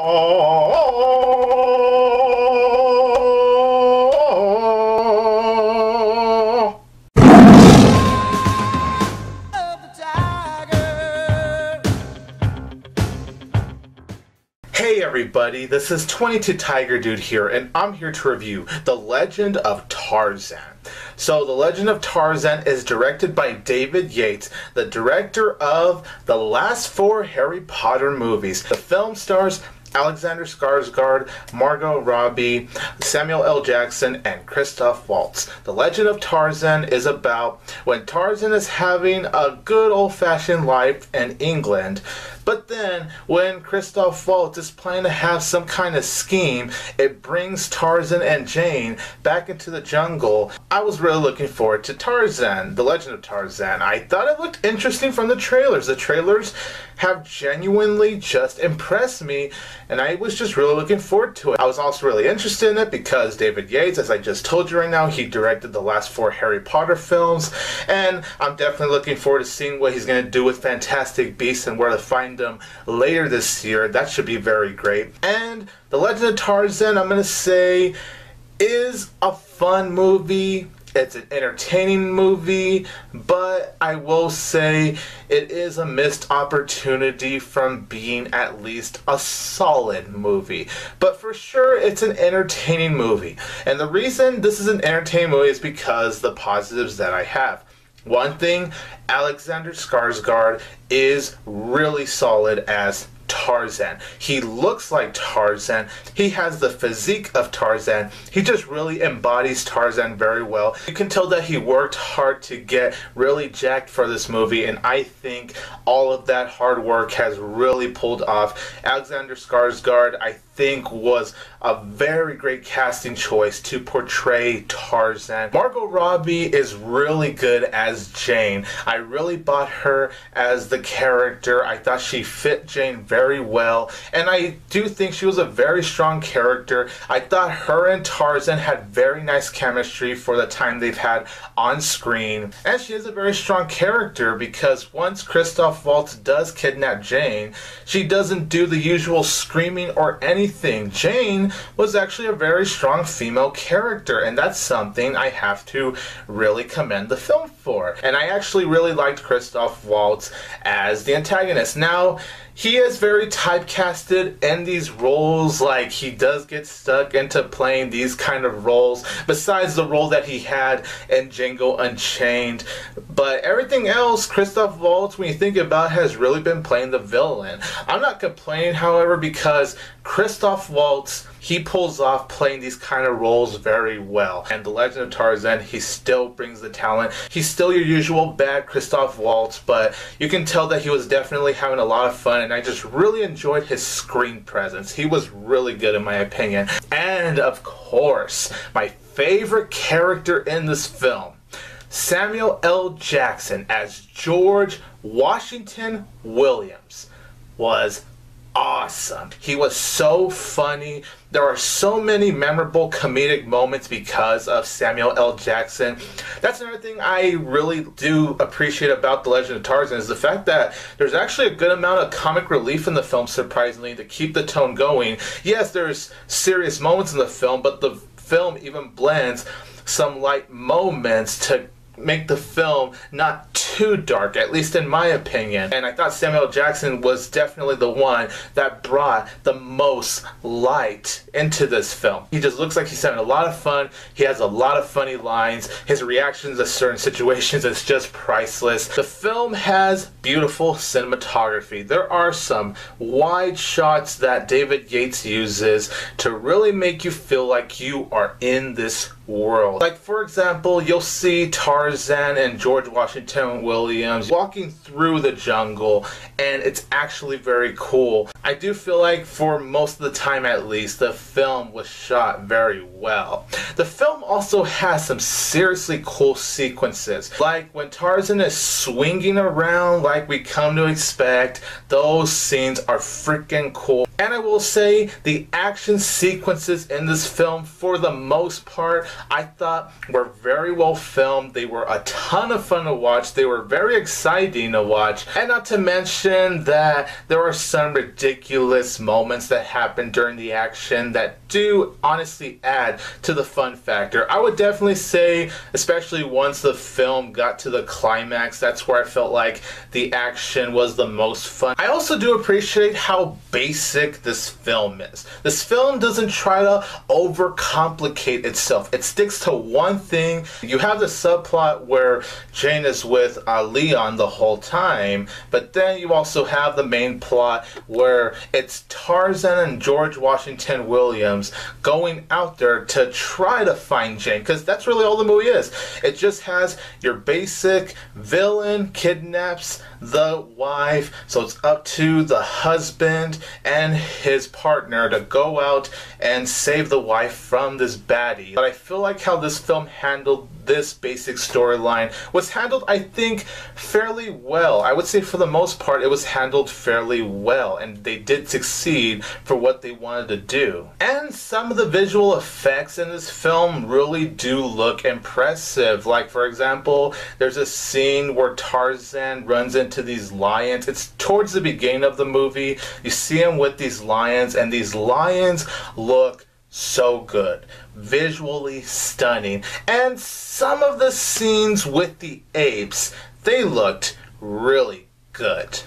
Hey everybody, this is 22 Tiger Dude here, and I'm here to review The Legend of Tarzan. So, The Legend of Tarzan is directed by David Yates, the director of the last 4 Harry Potter movies. The film stars Alexander Skarsgård, Margot Robbie, Samuel L. Jackson, and Christoph Waltz. The Legend of Tarzan is about when Tarzan is having a good old-fashioned life in England, but then when Christoph Waltz is planning to have some kind of scheme, it brings Tarzan and Jane back into the jungle. I was really looking forward to Tarzan, The Legend of Tarzan. I thought it looked interesting from the trailers. The trailers have genuinely just impressed me, and I was just really looking forward to it. I was also really interested in it because David Yates, as I just told you right now, he directed the last 4 Harry Potter films, and I'm definitely looking forward to seeing what he's going to do with Fantastic Beasts and where to find them later this year. That should be very great. And The Legend of Tarzan, I'm going to say, is a fun movie. It's an entertaining movie, but I will say it is a missed opportunity from being at least a solid movie. But for sure, it's an entertaining movie. And the reason this is an entertaining movie is because the positives that I have. One thing, Alexander Skarsgård is really solid as Tarzan. He looks like Tarzan. He has the physique of Tarzan. He just really embodies Tarzan very well. You can tell that he worked hard to get really jacked for this movie, and I think all of that hard work has really pulled off. Alexander Skarsgård, I think, was a very great casting choice to portray Tarzan. Margot Robbie is really good as Jane. I really bought her as the character. I thought she fit Jane very well, and I do think she was a very strong character. I thought her and Tarzan had very nice chemistry for the time they've had on screen, and she is a very strong character because once Christoph Waltz does kidnap Jane, she doesn't do the usual screaming or anything. Jane was actually a very strong female character, and that's something I have to really commend the film for. And I actually really liked Christoph Waltz as the antagonist. Now, he is very typecasted in these roles, like he does get stuck into playing these kind of roles, besides the role that he had in Django Unchained. But everything else, Christoph Waltz, when you think about it, has really been playing the villain. I'm not complaining, however, because Christoph Waltz, he pulls off playing these kind of roles very well. And The Legend of Tarzan, he still brings the talent. He's still your usual bad Christoph Waltz, but you can tell that he was definitely having a lot of fun, and I just really enjoyed his screen presence. He was really good in my opinion. And of course, my favorite character in this film, Samuel L. Jackson as George Washington Williams, was awesome. He was so funny. There are so many memorable comedic moments because of Samuel L. Jackson. That's another thing I really do appreciate about The Legend of Tarzan, is the fact that there's actually a good amount of comic relief in the film, surprisingly, to keep the tone going. Yes, there's serious moments in the film, but the film even blends some light moments to make the film not too dark, at least in my opinion. And I thought Samuel Jackson was definitely the one that brought the most light into this film. He just looks like he's having a lot of fun. He has a lot of funny lines. His reactions to certain situations is just priceless. The film has beautiful cinematography. There are some wide shots that David Yates uses to really make you feel like you are in this world. Like, for example, you'll see Tarzan and George Washington Williams walking through the jungle, and it's actually very cool. I do feel like, for most of the time at least, the film was shot very well. The film also has some seriously cool sequences, like when Tarzan is swinging around like we come to expect. Those scenes are freaking cool. And I will say, the action sequences in this film, for the most part, I thought were very well filmed. They were were a ton of fun to watch. They were very exciting to watch. And not to mention that there were some ridiculous moments that happened during the action that do honestly add to the fun factor. I would definitely say, especially once the film got to the climax, that's where I felt like the action was the most fun. I also do appreciate how basic this film is. This film doesn't try to overcomplicate itself. It sticks to one thing. You have the subplot where Jane is with Leon the whole time, but then you also have the main plot where it's Tarzan and George Washington Williams going out there to try to find Jane, because that's really all the movie is. It just has your basic villain kidnaps the wife, so it's up to the husband and his partner to go out and save the wife from this baddie. But I feel like how this film handled this basic storyline was handled, I think, fairly well. I would say for the most part it was handled fairly well, and they did succeed for what they wanted to do. And some of the visual effects in this film really do look impressive. Like, for example, there's a scene where Tarzan runs into these lions. It's towards the beginning of the movie. You see him with these lions, and these lions look so good, visually stunning. And some of the scenes with the apes, they looked really good.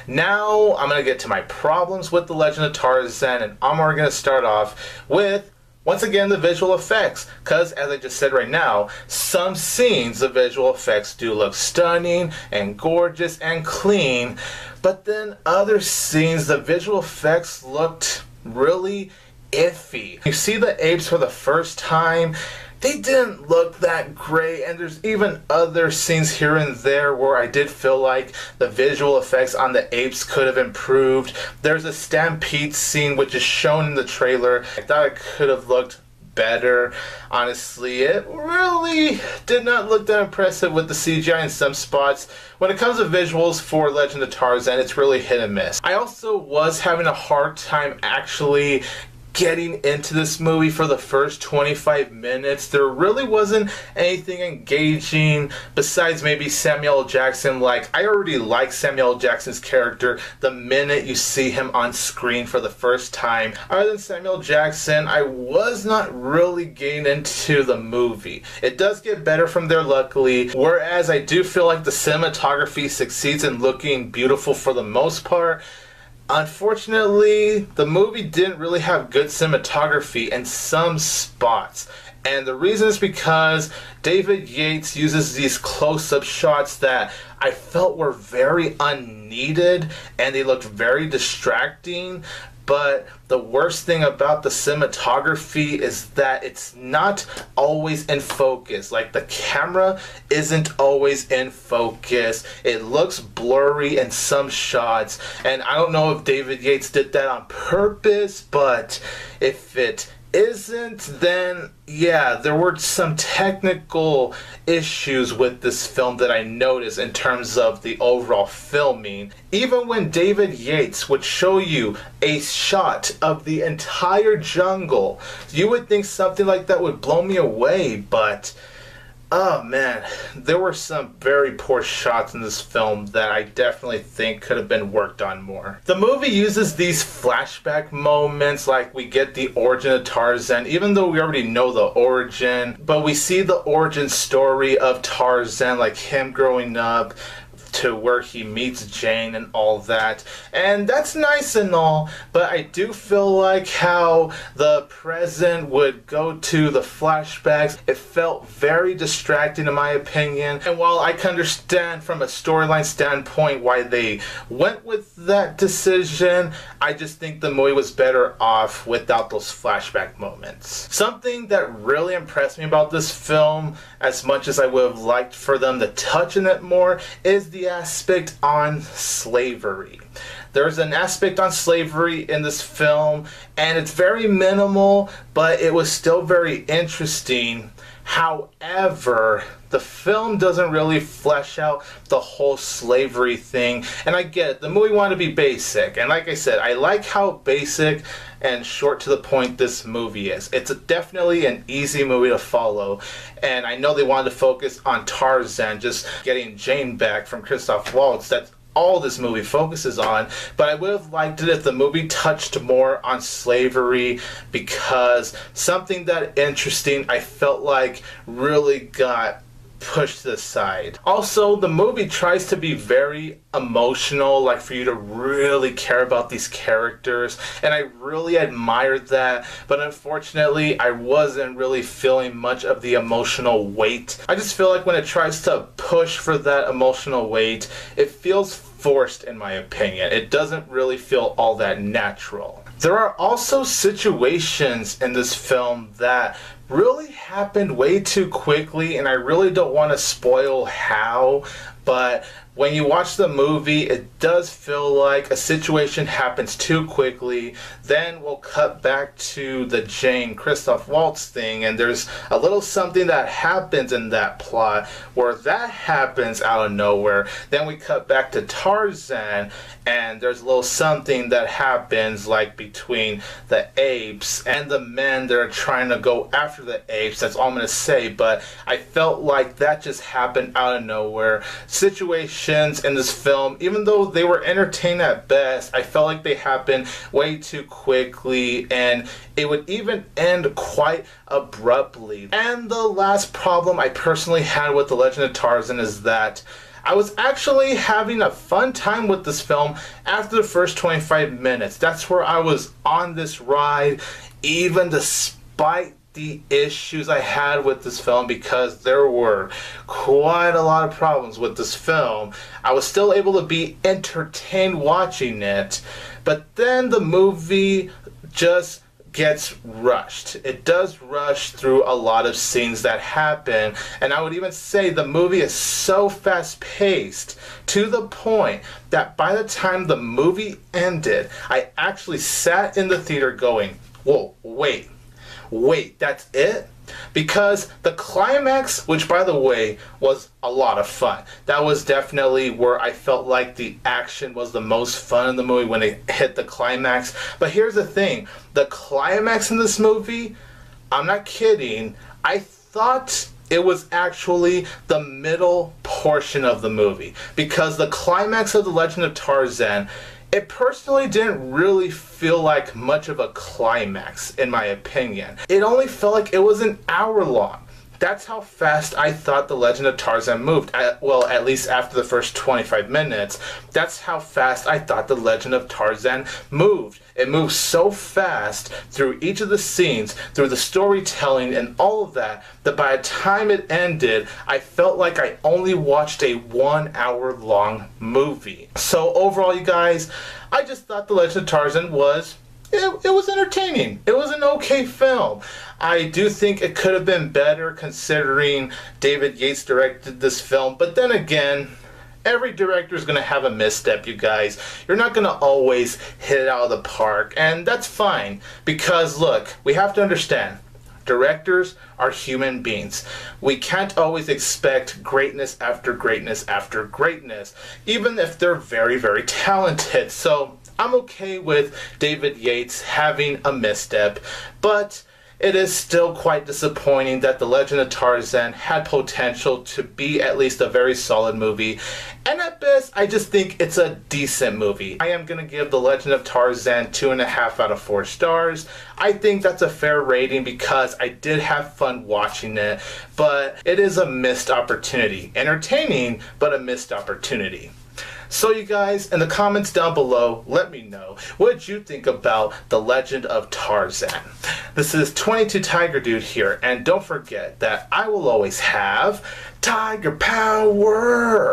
Now I'm gonna get to my problems with The Legend of Tarzan, and I'm going to start off with, once again, the visual effects, because as I just said right now, some scenes the visual effects do look stunning and gorgeous and clean, but then other scenes the visual effects looked really iffy. You see the apes for the first time, they didn't look that great, and there's even other scenes here and there where I did feel like the visual effects on the apes could have improved. There's a stampede scene which is shown in the trailer. I thought it could have looked better. Honestly, it really did not look that impressive with the CGI in some spots. When it comes to visuals for Legend of Tarzan, it's really hit and miss. I also was having a hard time actually getting into this movie for the first 25 minutes. There really wasn't anything engaging besides maybe Samuel L. Jackson. Like, I already like Samuel L. Jackson's character the minute you see him on screen for the first time. Other than Samuel L. Jackson, I was not really getting into the movie. It does get better from there, luckily, whereas I do feel like the cinematography succeeds in looking beautiful for the most part. Unfortunately, the movie didn't really have good cinematography in some spots. And the reason is because David Yates uses these close-up shots that I felt were very unneeded, and they looked very distracting. But the worst thing about the cinematography is that it's not always in focus. Like, the camera isn't always in focus. It looks blurry in some shots. And I don't know if David Yates did that on purpose, but if it isn't, then yeah, there were some technical issues with this film that I noticed in terms of the overall filming. Even when David Yates would show you a shot of the entire jungle, you would think something like that would blow me away, but oh man, there were some very poor shots in this film that I definitely think could have been worked on more. The movie uses these flashback moments, like we get the origin of Tarzan, even though we already know the origin, but we see the origin story of Tarzan, like him growing up to where he meets Jane and all that. And that's nice and all, but I do feel like how the present would go to the flashbacks. It felt very distracting in my opinion. And while I can understand from a storyline standpoint why they went with that decision, I just think the movie was better off without those flashback moments. Something that really impressed me about this film, as much as I would have liked for them to touch on it more, is the aspect on slavery. There's an aspect on slavery in this film, and it's very minimal, but it was still very interesting. However, the film doesn't really flesh out the whole slavery thing. And I get it, the movie wanted to be basic. And like I said, I like how basic and short to the point this movie is. It's definitely an easy movie to follow. And I know they wanted to focus on Tarzan, just getting Jane back from Christoph Waltz. That's all this movie focuses on, but I would have liked it if the movie touched more on slavery, because something that interesting I felt like really got pushed to the side. Also, the movie tries to be very emotional, like for you to really care about these characters, and I really admired that, but unfortunately I wasn't really feeling much of the emotional weight. I just feel like when it tries to push for that emotional weight, it feels forced in my opinion. It doesn't really feel all that natural. There are also situations in this film that really happened way too quickly, and I really don't want to spoil how, but when you watch the movie, it does feel like a situation happens too quickly. Then we'll cut back to the Jane Christoph Waltz thing, and there's a little something that happens in that plot where that happens out of nowhere. Then we cut back to Tarzan, and there's a little something that happens like between the apes and the men that are trying to go after the apes. That's all I'm going to say, but I felt like that just happened out of nowhere. Situations in this film, even though they were entertaining at best, I felt like they happened way too quickly, and it would even end quite abruptly. And the last problem I personally had with The Legend of Tarzan is that I was actually having a fun time with this film after the first 25 minutes. That's where I was on this ride, even despite the issues I had with this film, because there were quite a lot of problems with this film. I was still able to be entertained watching it, but then the movie just gets rushed. It does rush through a lot of scenes that happen, and I would even say the movie is so fast-paced to the point that by the time the movie ended, I actually sat in the theater going, whoa, wait, that's it? Because the climax, which by the way was a lot of fun, that was definitely where I felt like the action was the most fun in the movie, when it hit the climax. But here's the thing, the climax in this movie, I'm not kidding, I thought it was actually the middle portion of the movie, because the climax of The Legend of Tarzan, it personally didn't really feel like much of a climax, in my opinion. It only felt like it was an hour long. That's how fast I thought The Legend of Tarzan moved. Well, at least after the first 25 minutes, that's how fast I thought The Legend of Tarzan moved. It moved so fast through each of the scenes, through the storytelling and all of that, that by the time it ended, I felt like I only watched a 1 hour long movie. So overall, you guys, I just thought The Legend of Tarzan was it was entertaining. It was an okay film. I do think it could have been better considering David Yates directed this film, but then again, every director is going to have a misstep, you guys. You're not going to always hit it out of the park, and that's fine, because look, we have to understand, directors are human beings. We can't always expect greatness after greatness after greatness, even if they're very, very talented. So I'm okay with David Yates having a misstep, but it is still quite disappointing that The Legend of Tarzan had potential to be at least a very solid movie, and at best, I just think it's a decent movie. I am going to give The Legend of Tarzan 2.5 out of 4 stars. I think that's a fair rating because I did have fun watching it, but it is a missed opportunity. Entertaining, but a missed opportunity. So you guys, in the comments down below, let me know what you think about The Legend of Tarzan. This is 22 Tiger Dude here, and don't forget that I will always have Tiger Power!